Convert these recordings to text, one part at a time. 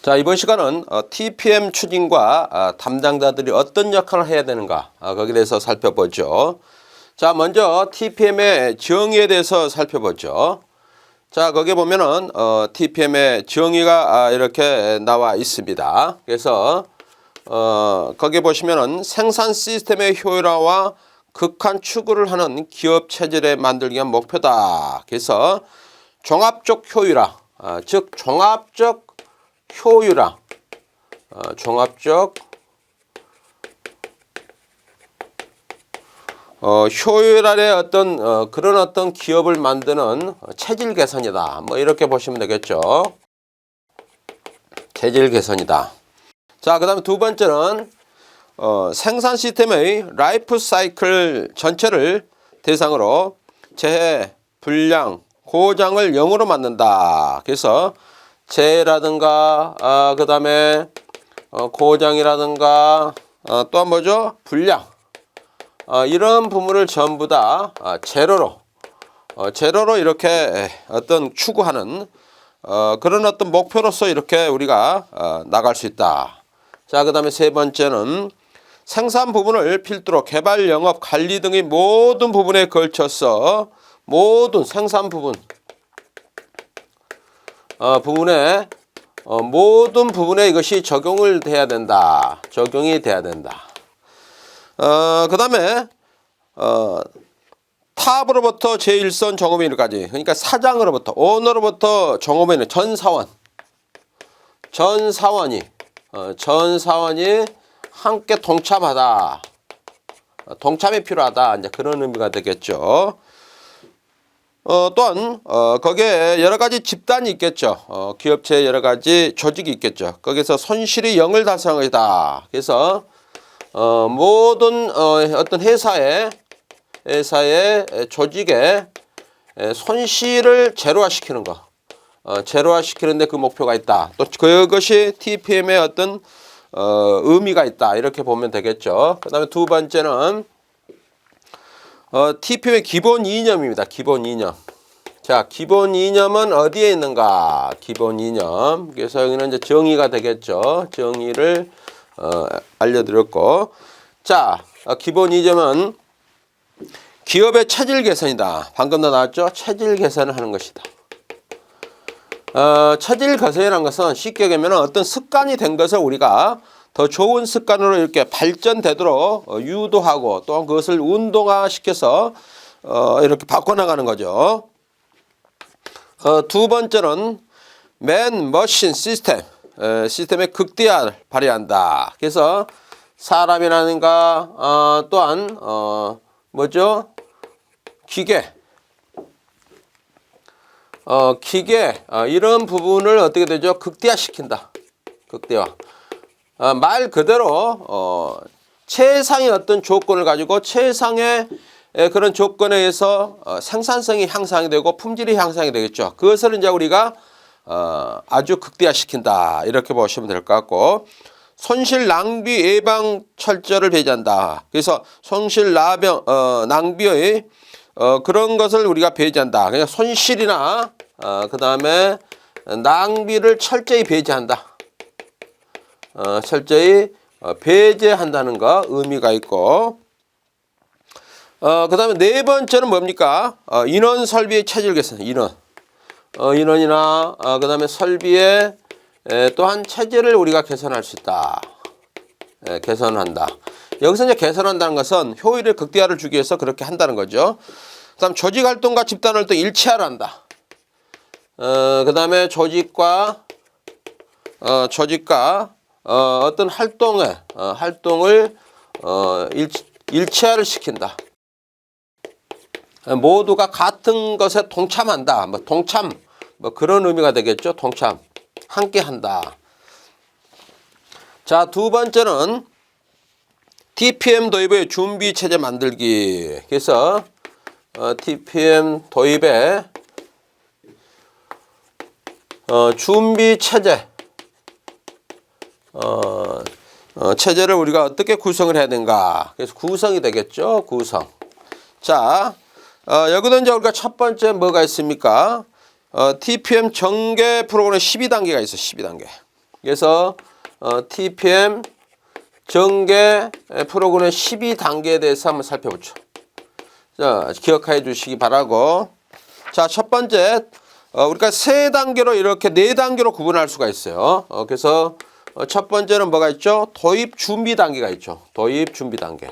자, 이번 시간은 TPM 추진과 담당자들이 어떤 역할을 해야 되는가 거기에 대해서 살펴보죠. 자, 먼저 TPM의 정의에 대해서 살펴보죠. 자, 거기에 보면은 TPM의 정의가 이렇게 나와 있습니다. 그래서 거기에 보시면은 생산 시스템의 효율화와 극한 추구를 하는 기업 체질의 만들기 위한 목표다. 그래서 종합적 효율화, 즉 종합적 효율화, 종합적 효율화의 어떤 그런 어떤 기업을 만드는 체질 개선이다. 뭐 이렇게 보시면 되겠죠. 체질 개선이다. 자, 그다음에 두 번째는 생산 시스템의 라이프 사이클 전체를 대상으로 재해, 불량, 고장을 0으로 만든다. 그래서 재해라든가 그다음에 고장이라든가 또 뭐죠? 불량, 이런 부분을 전부 다 제로로 이렇게 어떤 추구하는 그런 어떤 목표로서 이렇게 우리가 나갈 수 있다. 자, 그다음에 세 번째는 생산 부분을 필두로 개발, 영업, 관리 등의 모든 부분에 걸쳐서 모든 생산 모든 부분에 이것이 적용이 돼야 된다. 그다음에 탑으로부터 제1선 종업인까지, 그러니까 사장으로부터, 오너로부터 종업인은 전사원이 함께 동참이 필요하다. 이제 그런 의미가 되겠죠. 또한 거기에 여러 가지 집단이 있겠죠. 기업체에 여러 가지 조직이 있겠죠. 거기서 손실이 0을 달성한 것이다. 그래서 모든 어떤 회사의 조직의 손실을 제로화시키는 거, 제로화시키는데 그 목표가 있다. 또 그것이 TPM의 어떤 의미가 있다. 이렇게 보면 되겠죠. 그다음에 두 번째는 TPM의 기본 이념입니다. 기본 이념. 자, 기본 이념은 어디에 있는가? 기본 이념. 그래서 여기는 이제 정의가 되겠죠. 정의를 알려드렸고, 자, 기본 이념은 기업의 체질 개선이다. 방금도 나왔죠? 체질 개선을 하는 것이다. 체질 개선이라는 것은 쉽게 얘기하면 어떤 습관이 된 것을 우리가 더 좋은 습관으로 이렇게 발전되도록 유도하고 또 그것을 운동화시켜서 이렇게 바꿔나가는 거죠. 두 번째는 맨 머신 시스템의 극대화를 발휘한다. 그래서 사람이라든가 또한 뭐죠? 기계 이런 부분을 어떻게 되죠? 극대화시킨다. 극대화. 말 그대로 최상의 어떤 조건을 가지고 최상의 그런 조건에 의해서 생산성이 향상이 되고 품질이 향상이 되겠죠. 그것을 이제 우리가 아주 극대화시킨다. 이렇게 보시면 될 것 같고, 손실 낭비 예방 철저를 배제한다. 그래서 손실 낭비의 그런 것을 우리가 배제한다. 그냥 손실이나 그다음에 낭비를 철저히 배제한다. 철저히 배제한다는 거 의미가 있고, 그다음에 네 번째는 뭡니까? 인원 설비의 체질 개선. 인원이나 그다음에 설비의 또한 체질을 우리가 개선할 수 있다. 개선한다. 여기서 이제 개선한다는 것은 효율의 극대화를 주기 위해서 그렇게 한다는 거죠. 그다음 조직 활동과 집단 활동 일체화를 한다. 그다음에 조직과 어떤 활동을 일체화를 시킨다. 모두가 같은 것에 동참한다. 동참 그런 의미가 되겠죠. 동참, 함께한다. 자, 두 번째는 TPM 도입의 준비 체제 만들기. 그래서 TPM 도입의 준비 체제. 체제를 우리가 어떻게 구성을 해야 되는가? 그래서 구성이 되겠죠. 구성. 자, 여기도 이제 우리가 첫 번째 뭐가 있습니까? TPM 전개 프로그램 12단계가 있어. 12단계. 그래서 TPM 전개 프로그램 12단계에 대해서 한번 살펴보죠. 자, 기억해 주시기 바라고. 자, 첫 번째, 우리가 세 단계로 이렇게 네 단계로 구분할 수가 있어요. 그래서 첫 번째는 뭐가 있죠? 도입 준비 단계가 있죠. 도입 준비 단계.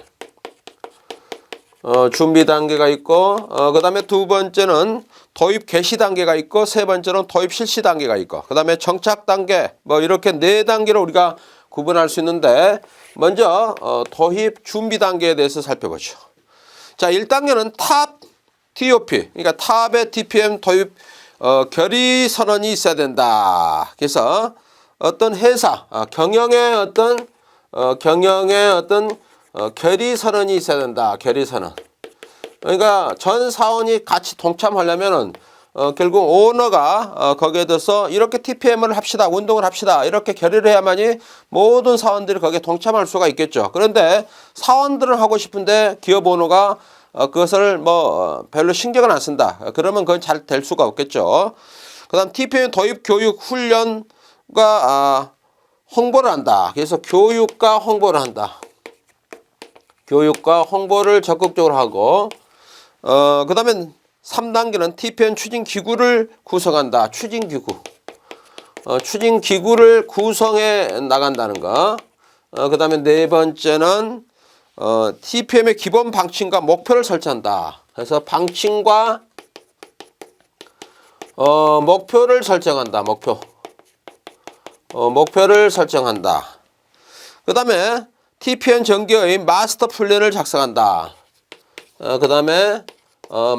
준비 단계가 있고, 그 다음에 두 번째는 도입 개시 단계가 있고, 세 번째는 도입 실시 단계가 있고, 그 다음에 정착 단계, 뭐 이렇게 네 단계로 우리가 구분할 수 있는데, 먼저 도입 준비 단계에 대해서 살펴보죠. 자, 1단계는 탑 TOP, 그러니까 탑의 TPM 도입 결의 선언이 있어야 된다. 그래서 어떤 회사, 경영의 어떤 결의 선언이 있어야 된다. 결의 선언. 그러니까 전 사원이 같이 동참하려면은 결국 오너가 거기에 대해서 이렇게 TPM을 합시다, 운동을 합시다 이렇게 결의를 해야만이 모든 사원들이 거기에 동참할 수가 있겠죠. 그런데 사원들은 하고 싶은데 기업 오너가 그것을 뭐 별로 신경을 안 쓴다. 그러면 그건 잘 될 수가 없겠죠. 그다음 TPM 도입 교육 훈련과 홍보를 한다. 그래서 교육과 홍보를 한다. 교육과 홍보를 적극적으로 하고 그다음에 3단계는 TPM 추진기구를 구성한다. 추진기구. 추진기구를 구성해 나간다는 거. 그 다음에 네 번째는 TPM의 기본 방침과 목표를 설정한다. 그래서 방침과 목표를 설정한다. 목표를 설정한다. 그 다음에 TPM 전개의 마스터 플랜을 작성한다. 그 다음에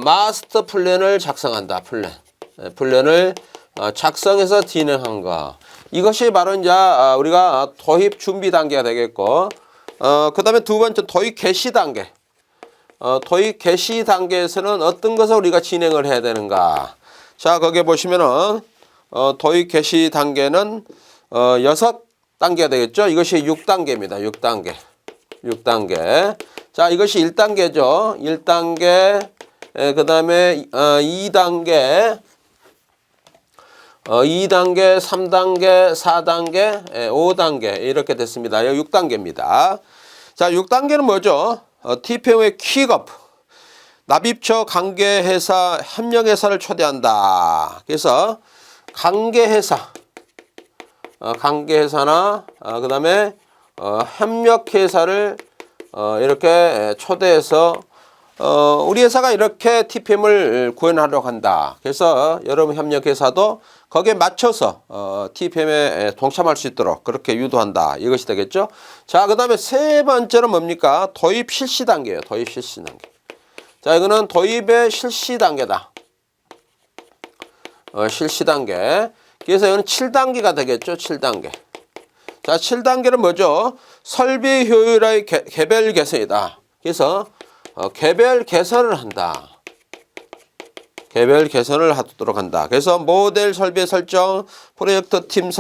마스터 플랜을 작성한다. 플랜을 작성해서 진행한 거. 이것이 바로 이제 우리가 도입 준비 단계가 되겠고, 그 다음에 두 번째 도입 개시 단계. 도입 개시 단계에서는 어떤 것을 우리가 진행을 해야 되는가. 자, 거기에 보시면은 도입 개시 단계는 6단계가 되겠죠. 이것이 6단계입니다. 6단계. 자, 이것이 1단계죠. 1단계. 그 다음에 2단계, 3단계, 4단계, 5단계 이렇게 됐습니다. 6단계입니다. 자, 6단계는 뭐죠? TPM의 킥업, 납입처 관계회사, 협력회사를 초대한다. 그래서 관계회사나 그 다음에 협력회사를 이렇게 초대해서 우리 회사가 이렇게 TPM을 구현하려고 한다. 그래서 여러분 협력회사도 거기에 맞춰서 TPM에 동참할 수 있도록 그렇게 유도한다. 이것이 되겠죠. 자, 그 다음에 세 번째는 뭡니까? 도입 실시 단계예요. 도입 실시 단계. 자, 이거는 도입의 실시 단계다. 실시 단계. 그래서 이거는 7단계가 되겠죠. 7단계. 자, 7단계는 뭐죠? 설비 효율의 개별 개선이다. 그래서 개별 개선을 한다. 개별 개선을 하도록 한다. 그래서 모델 설비의 설정, 프로젝트 팀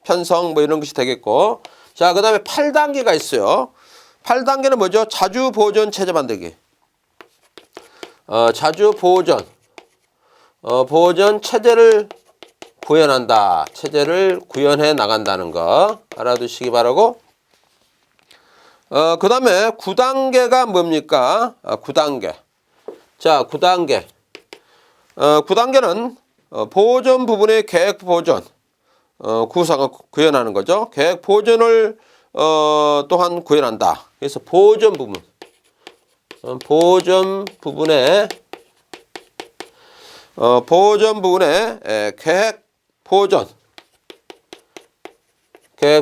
편성 뭐 이런 것이 되겠고. 자, 그 다음에 8단계가 있어요. 8단계는 뭐죠? 자주 보존 체제 만들기. 자주 보존. 보존 체제를 구현한다. 체제를 구현해 나간다는 거 알아두시기 바라고. 그 다음에 9단계가 뭡니까? 9단계. 자, 9단계. 9단계는 보존 부분의 계획 보존, 구상을 구현하는 거죠. 계획 보존을 또한 구현한다. 그래서 보존 부분. 보존 부분에 계획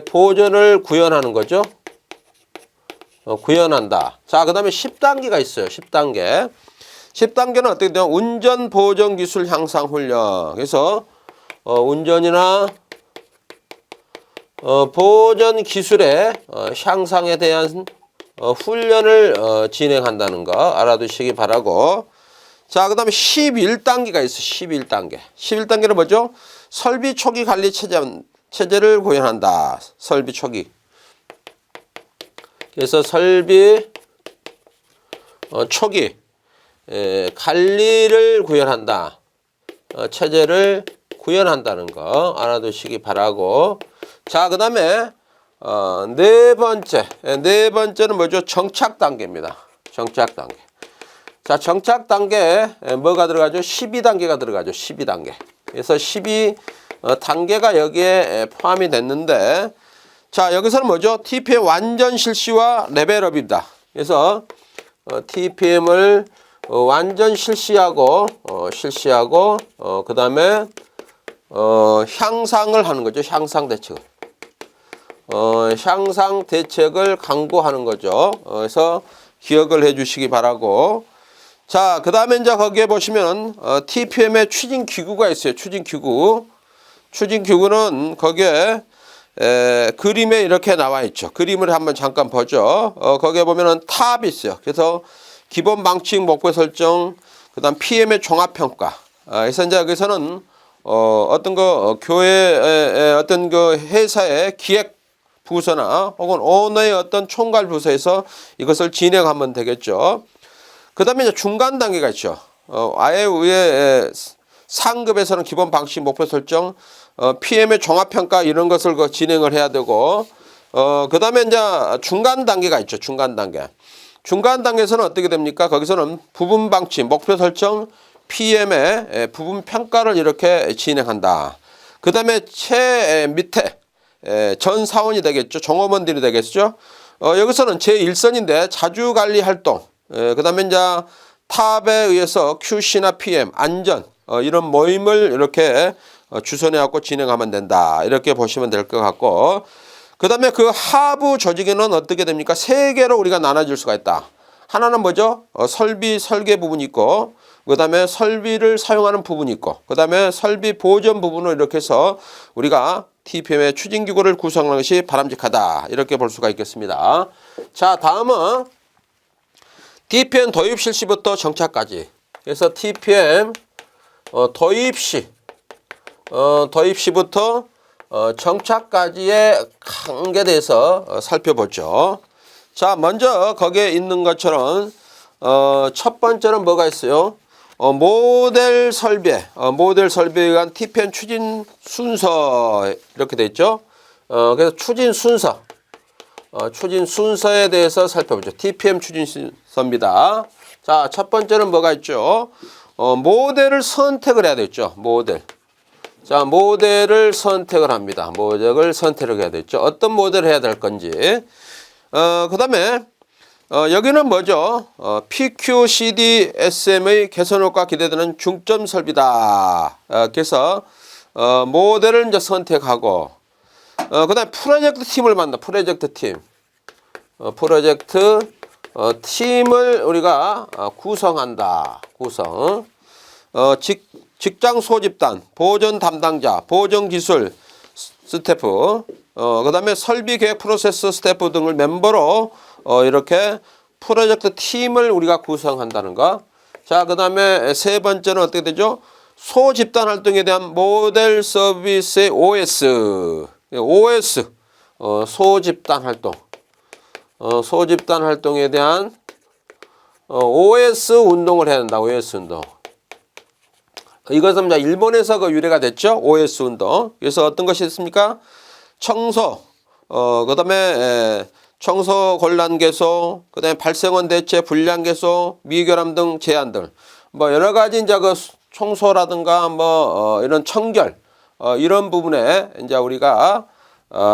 보존을 구현하는 거죠. 구현한다. 자, 그 다음에 10단계가 있어요. 10단계. 10단계는 어떻게 되냐? 운전 보정 기술 향상 훈련. 그래서 운전이나 보전 기술의 향상에 대한 훈련을 진행한다는 거 알아두시기 바라고. 자, 그 다음에 11단계가 있어요. 11단계. 11단계는 뭐죠? 설비 초기 관리 체제를 구현한다. 설비 초기. 그래서 설비 초기 관리를 구현한다. 체제를 구현한다는 거 알아두시기 바라고. 자, 그 다음에 네 번째는 뭐죠? 정착 단계입니다. 정착 단계. 자, 정착 단계에 뭐가 들어가죠? 12단계가 들어가죠. 12단계. 그래서 12 단계가 여기에 포함이 됐는데, 자, 여기서는 뭐죠? TPM 완전 실시와 레벨업입니다. 그래서 TPM을 완전 실시하고 그 다음에 향상을 하는 거죠. 향상 대책을. 향상 대책을 강구하는 거죠. 그래서 기억을 해 주시기 바라고. 자, 그 다음에 이제 거기에 보시면 TPM의 추진 기구가 있어요. 추진 기구. 추진 기구는 거기에 그림에 이렇게 나와 있죠. 그림을 한번 잠깐 보죠. 거기에 보면은 탑이 있어요. 그래서 기본 방침 목표 설정, 그다음 PM의 종합 평가. 그래서 이제 여기서는 어떤 교회의 어떤 회사의 기획 부서나 혹은 오너의 어떤 총괄 부서에서 이것을 진행하면 되겠죠. 그다음에 이제 중간 단계가 있죠. 아예 위에 상급에서는 기본 방식 목표 설정, PM의 종합 평가 이런 것을 진행을 해야 되고, 그다음에 이제 중간 단계가 있죠. 중간 단계. 중간 단계에서는 어떻게 됩니까? 거기서는 부분 방치, 목표 설정, PM의 부분 평가를 이렇게 진행한다. 그 다음에 밑에 전 사원이 되겠죠. 종업원들이 되겠죠. 여기서는 제1선인데 자주관리 활동, 그 다음에 이제 탑에 의해서 QC나 PM, 안전, 이런 모임을 이렇게 주선해 갖고 진행하면 된다. 이렇게 보시면 될 것 같고, 그 다음에 그 하부 조직에는 어떻게 됩니까? 세 개로 우리가 나눠질 수가 있다. 하나는 뭐죠? 설비 설계 부분이 있고, 그 다음에 설비를 사용하는 부분이 있고, 그 다음에 설비 보존 부분을 이렇게 해서 우리가 TPM의 추진기구를 구성하는 것이 바람직하다. 이렇게 볼 수가 있겠습니다. 자, 다음은 TPM 도입 실시부터 정착까지. 그래서 TPM 도입 시부터 정착까지의 한계에 대해서 살펴보죠. 자, 먼저 거기에 있는 것처럼 첫 번째는 뭐가 있어요? 모델 설비에 의한 TPM 추진 순서 이렇게 돼 있죠. 그래서 추진 순서에 대해서 살펴보죠. TPM 추진 순서입니다. 자, 첫 번째는 뭐가 있죠? 모델을 선택을 해야 되겠죠. 자, 모델을 선택을 합니다. 모델을 선택을 해야 되겠죠. 어떤 모델을 해야 될 건지. 그 다음에 여기는 뭐죠? PQCD-SM의 개선 효과 기대되는 중점 설비다. 그래서 모델을 이제 선택하고, 그 다음에 프로젝트 팀을 만나. 프로젝트 팀을 우리가 구성한다. 직장 소집단, 보존 담당자, 보존 기술 스태프, 그 다음에 설비 계획 프로세스 스태프 등을 멤버로 이렇게 프로젝트 팀을 우리가 구성한다는 거. 자, 그 다음에 세 번째는 어떻게 되죠? 소집단 활동에 대한 모델 서비스의 OS, 소집단 활동에 대한 OS 운동을 해야 된다. OS 운동. 이것은 일본에서 유래가 됐죠. OS 운동. 그래서 어떤 것이 있습니까? 청소, 그 다음에 청소 곤란 개소, 그 다음에 발생원 대체, 불량 개소, 미결함 등 제한 등, 여러 가지 이제 청소라든가 이런 청결, 이런 부분에 이제 우리가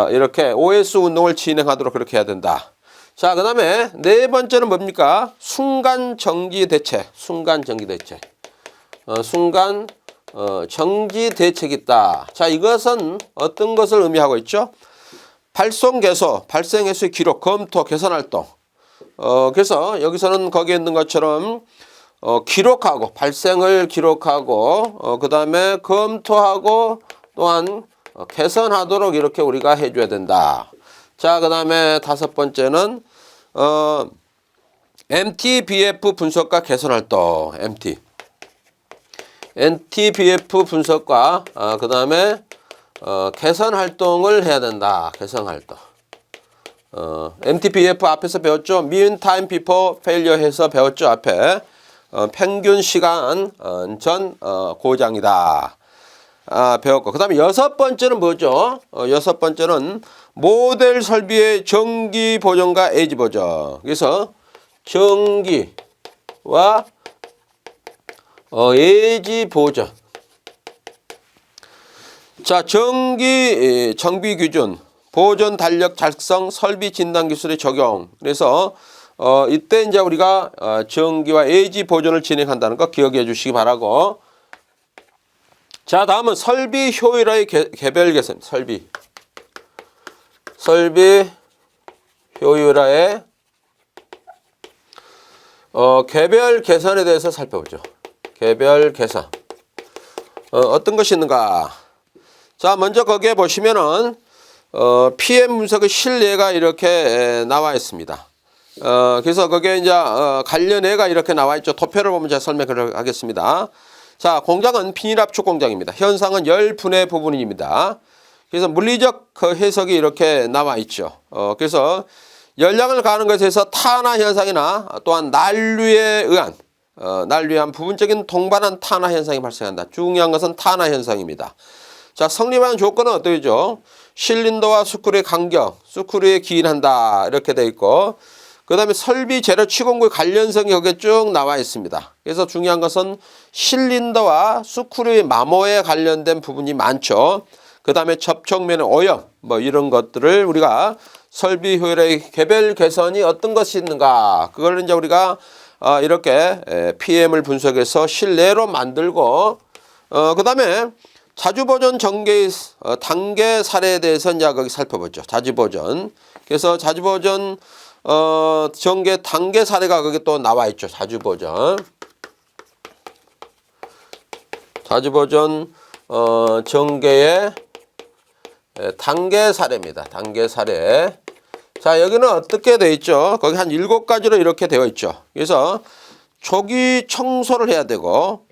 이렇게 OS 운동을 진행하도록 그렇게 해야 된다. 자, 그 다음에 네 번째는 뭡니까? 순간 정지 대책. 정지 대책이 있다. 자, 이것은 어떤 것을 의미하고 있죠? 발생 개수의 기록, 검토, 개선 활동. 그래서 여기서는 거기에 있는 것처럼 기록하고, 발생을 기록하고, 그 다음에 검토하고, 또한 개선하도록 이렇게 우리가 해줘야 된다. 자, 그 다음에 다섯 번째는 MTBF 분석과 개선 활동. MTBF 분석과 그 다음에 개선 활동을 해야 된다. 개선 활동. MTBF 앞에서 배웠죠. Mean Time Before Failure 해서 배웠죠. 앞에 평균 시간 전 고장이다. 배웠고, 그 다음에 여섯 번째는 뭐죠? 여섯 번째는 모델 설비의 정기 보존과 예지 보존. 그래서 정기와 예지 보존. 자, 정비 기준, 보존 달력 작성, 설비 진단 기술의 적용. 그래서 이때 이제 우리가 정기와 예지 보존을 진행한다는 거 기억해 주시기 바라고. 자, 다음은 설비 효율화의 개별 개선. 설비 효율화의 개별 개선에 대해서 살펴보죠. 개별 개선. 어떤 것이 있는가? 자, 먼저 거기에 보시면은 PM 분석의 실례가 이렇게 나와 있습니다. 그래서 거기에 이제 관련 예가 이렇게 나와 있죠. 도표를 보면 제가 설명을 하겠습니다. 자, 공장은 비닐압축 공장입니다. 현상은 열분해 부분입니다. 그래서 물리적 그 해석이 이렇게 나와 있죠. 그래서 열량을 가하는 것에서 탄화 현상이나 또한 난류에 의한 부분적인 동반한 탄화 현상이 발생한다. 중요한 것은 탄화 현상입니다. 자, 성립하는 조건은 어떠죠? 실린더와 스크류의 간격, 스크류에 기인한다 이렇게 돼 있고, 그 다음에 설비 재료 취공구의 관련성이 거기에 쭉 나와 있습니다. 그래서 중요한 것은 실린더와 스크류의 마모에 관련된 부분이 많죠. 그 다음에 접촉면의 오염, 뭐 이런 것들을 우리가 설비 효율의 개별 개선이 어떤 것이 있는가, 그걸 이제 우리가 이렇게 PM을 분석해서 실내로 만들고, 그 다음에 자주보존 전개의 단계 사례에 대해서 이제 거기 살펴보죠. 자주보존. 그래서 자주보존 전개 단계 사례가 거기 또 나와 있죠. 자주보존 전개의 단계 사례입니다. 단계 사례. 자, 여기는 어떻게 되어 있죠? 거기 한 7가지로 이렇게 되어 있죠. 그래서 조기 청소를 해야 되고,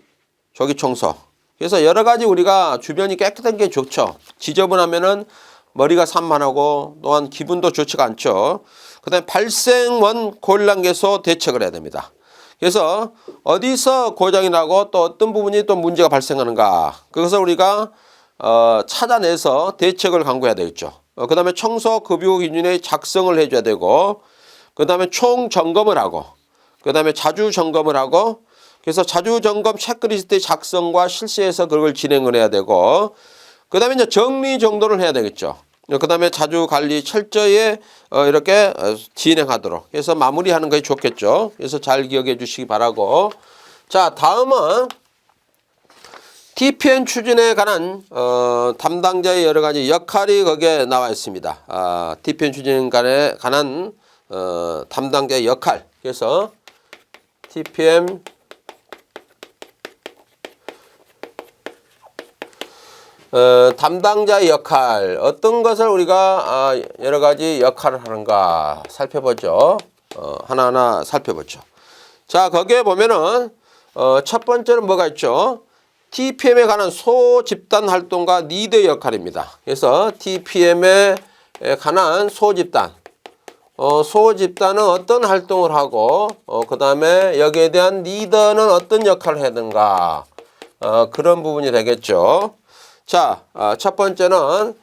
조기 청소. 그래서 여러 가지 우리가 주변이 깨끗한 게 좋죠. 지저분하면은 머리가 산만하고 또한 기분도 좋지가 않죠. 그 다음에 발생원 고열량계소 대책을 해야 됩니다. 그래서 어디서 고장이 나고 또 어떤 부분이 또 문제가 발생하는가, 그것을 우리가 찾아내서 대책을 강구해야 되겠죠. 그 다음에 청소 급유 기준의 작성을 해줘야 되고, 그 다음에 총 점검을 하고, 그 다음에 자주 점검을 하고, 그래서 자주 점검 체크리스트의 작성과 실시해서 그걸 진행을 해야 되고, 그 다음에 이제 정리 정돈을 해야 되겠죠. 그 다음에 자주 관리 철저히 이렇게 진행하도록 해서 마무리하는 것이 좋겠죠. 그래서 잘 기억해 주시기 바라고. 자, 다음은 TPM 추진에 관한 담당자의 여러 가지 역할이 거기에 나와 있습니다. TPM 추진에 관한 담당자의 역할. 그래서 TPM 담당자의 역할, 어떤 것을 우리가 여러 가지 역할을 하는가 살펴보죠. 하나하나 살펴보죠. 자, 거기에 보면은 첫 번째는 뭐가 있죠? TPM에 관한 소집단 활동과 리더의 역할입니다. 그래서 TPM에 관한 소집단, 소집단은 어떤 활동을 하고, 그 다음에 여기에 대한 리더는 어떤 역할을 해야 되는가, 그런 부분이 되겠죠. 자, 첫 번째는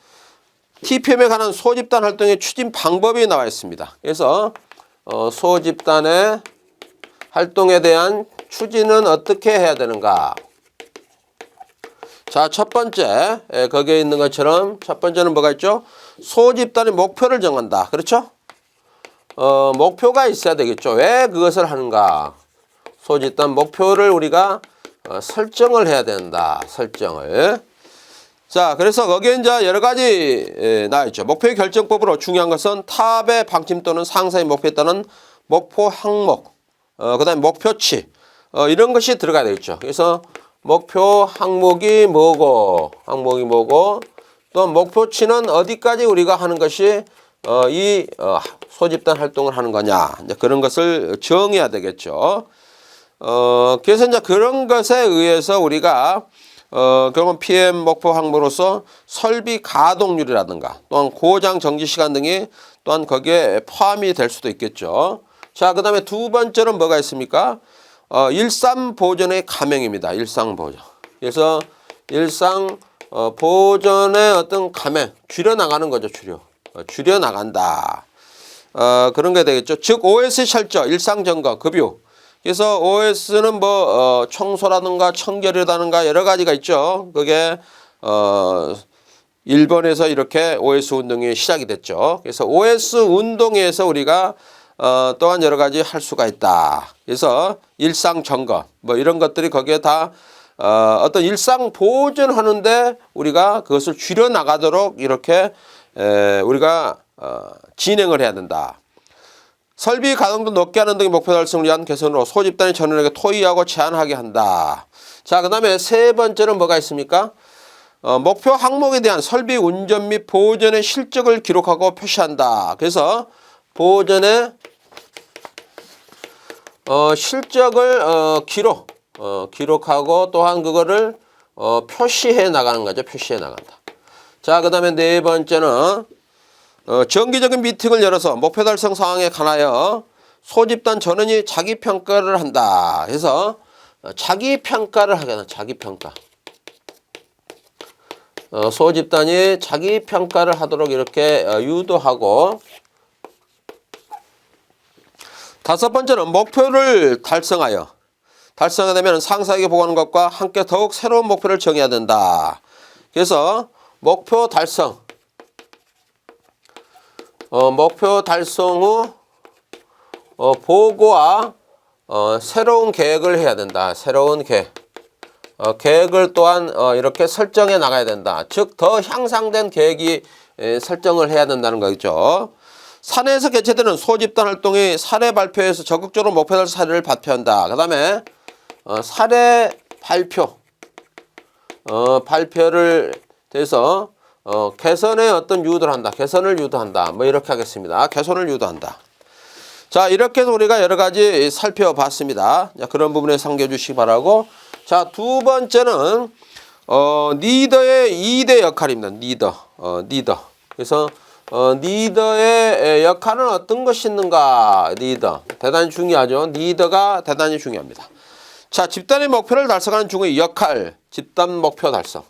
TPM에 관한 소집단 활동의 추진 방법이 나와 있습니다. 그래서 소집단의 활동에 대한 추진은 어떻게 해야 되는가. 자, 첫 번째, 거기에 있는 것처럼 첫 번째는 뭐가 있죠? 소집단의 목표를 정한다. 그렇죠? 목표가 있어야 되겠죠. 왜 그것을 하는가. 소집단 목표를 우리가 설정을 해야 된다. 설정을. 자, 그래서 거기에 이제 여러 가지 나와 있죠. 목표의 결정법으로 중요한 것은 탑의 방침 또는 상사의 목표에 따른 목표 항목, 그 다음에 목표치, 이런 것이 들어가야 되겠죠. 그래서 목표 항목이 뭐고, 또 목표치는 어디까지 우리가 하는 것이 이 소집단 활동을 하는 거냐, 이제 그런 것을 정해야 되겠죠. 그래서 이제 그런 것에 의해서 우리가 그러면 PM 목표 항목으로서 설비 가동률이라든가 또한 고장 정지 시간 등이 또한 거기에 포함이 될 수도 있겠죠. 자, 그 다음에 두 번째는 뭐가 있습니까? 일상 보존의 감행입니다. 일상 보존. 그래서 일상 보존의 어떤 감행, 줄여나가는 거죠, 줄여나간다. 그런 게 되겠죠. 즉, OS 철저, 일상점검, 급유. 그래서 OS는 청소라든가 청결이라든가 여러 가지가 있죠. 그게, 일본에서 이렇게 OS 운동이 시작이 됐죠. 그래서 OS 운동에서 우리가 또한 여러 가지 할 수가 있다. 그래서 일상 점검 이런 것들이 거기에 다 어떤 일상 보존하는데 우리가 그것을 줄여 나가도록 이렇게 우리가 진행을 해야 된다. 설비 가동도 높게 하는 등의 목표 달성을 위한 개선으로 소집단의 전원에게 토의하고 제한하게 한다. 자, 그 다음에 세 번째는 뭐가 있습니까? 목표 항목에 대한 설비 운전 및 보존의 실적을 기록하고 표시한다. 그래서 보존의 실적을 기록하고 또한 그거를 표시해 나가는 거죠. 표시해 나간다. 자, 그 다음에 네 번째는 정기적인 미팅을 열어서 목표 달성 상황에 관하여 소집단 전원이 자기평가를 한다. 그래서 자기평가를 하게 된다. 자기평가. 소집단이 자기평가를 하도록 이렇게 유도하고, 다섯 번째는 목표를 달성하게 되면 상사에게 보고하는 것과 함께 더욱 새로운 목표를 정해야 된다. 그래서 목표 달성 후 보고와 새로운 계획을 해야 된다. 새로운 계획을 또한 이렇게 설정해 나가야 된다. 즉, 더 향상된 계획이 설정을 해야 된다는 거죠. 사내에서 개최되는 소집단 활동의 사례 발표에서 적극적으로 목표 달성 사례를 발표한다. 그 다음에 사례 발표를 돼서 개선의 어떤 유도를 한다. 개선을 유도한다. 이렇게 하겠습니다. 개선을 유도한다. 자, 이렇게 해서 우리가 여러 가지 살펴봤습니다. 자, 그런 부분에 상기해 주시기 바라고. 자, 두 번째는 리더의 2대 역할입니다. 리더. 그래서 리더의 역할은 어떤 것이 있는가? 리더. 대단히 중요하죠. 리더가 대단히 중요합니다. 자, 집단의 목표를 달성하는 중의 역할. 집단 목표 달성.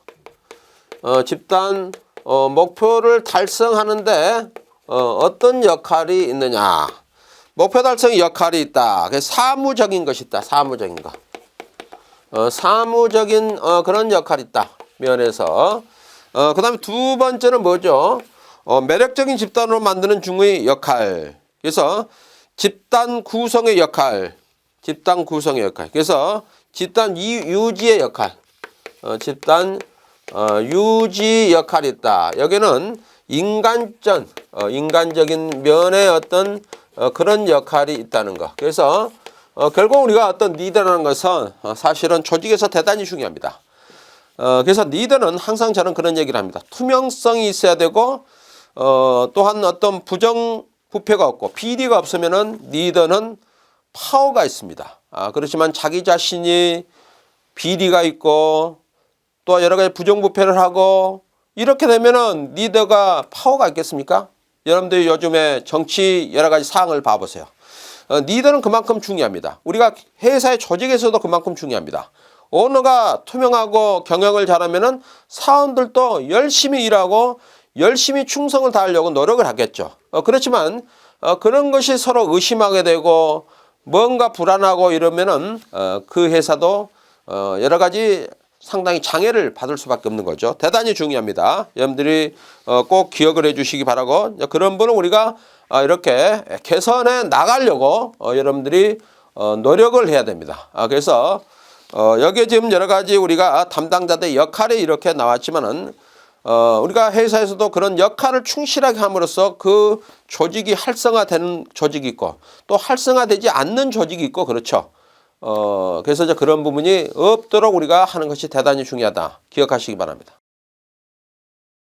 집단 목표를 달성하는데 어떤 역할이 있느냐? 목표 달성의 역할이 있다. 그래서 사무적인 것이 있다. 사무적인 거. 사무적인 그런 역할이 있다. 면에서. 그 다음에 두 번째는 뭐죠? 매력적인 집단으로 만드는 중의 역할. 그래서 집단 구성의 역할. 그래서 집단 유지의 역할. 집단 유지 역할이 있다. 여기는 인간적인 면의 어떤 그런 역할이 있다는 거. 그래서 결국 우리가 어떤 리더라는 것은 사실은 조직에서 대단히 중요합니다. 그래서 리더는 항상 저는 그런 얘기를 합니다. 투명성이 있어야 되고 또한 어떤 부정부패가 없고 비리가 없으면은 리더는 파워가 있습니다. 그렇지만 자기 자신이 비리가 있고 또 여러 가지 부정부패를 하고 이렇게 되면은 리더가 파워가 있겠습니까? 여러분들이 요즘에 정치 여러 가지 사항을 봐보세요. 리더는 그만큼 중요합니다. 우리가 회사의 조직에서도 그만큼 중요합니다. 오너가 투명하고 경영을 잘하면은 사원들도 열심히 일하고 열심히 충성을 다하려고 노력을 하겠죠. 그렇지만 그런 것이 서로 의심하게 되고 뭔가 불안하고 이러면은 그 회사도 여러 가지 상당히 장애를 받을 수밖에 없는 거죠. 대단히 중요합니다. 여러분들이 꼭 기억을 해 주시기 바라고, 그런 분은 우리가 이렇게 개선해 나가려고 여러분들이 노력을 해야 됩니다. 그래서 여기에 지금 여러 가지 우리가 담당자들의 역할이 이렇게 나왔지만은 우리가 회사에서도 그런 역할을 충실하게 함으로써 그 조직이 활성화되는 조직이 있고 또 활성화되지 않는 조직이 있고 그렇죠. 그래서 이제 그런 부분이 없도록 우리가 하는 것이 대단히 중요하다. 기억하시기 바랍니다.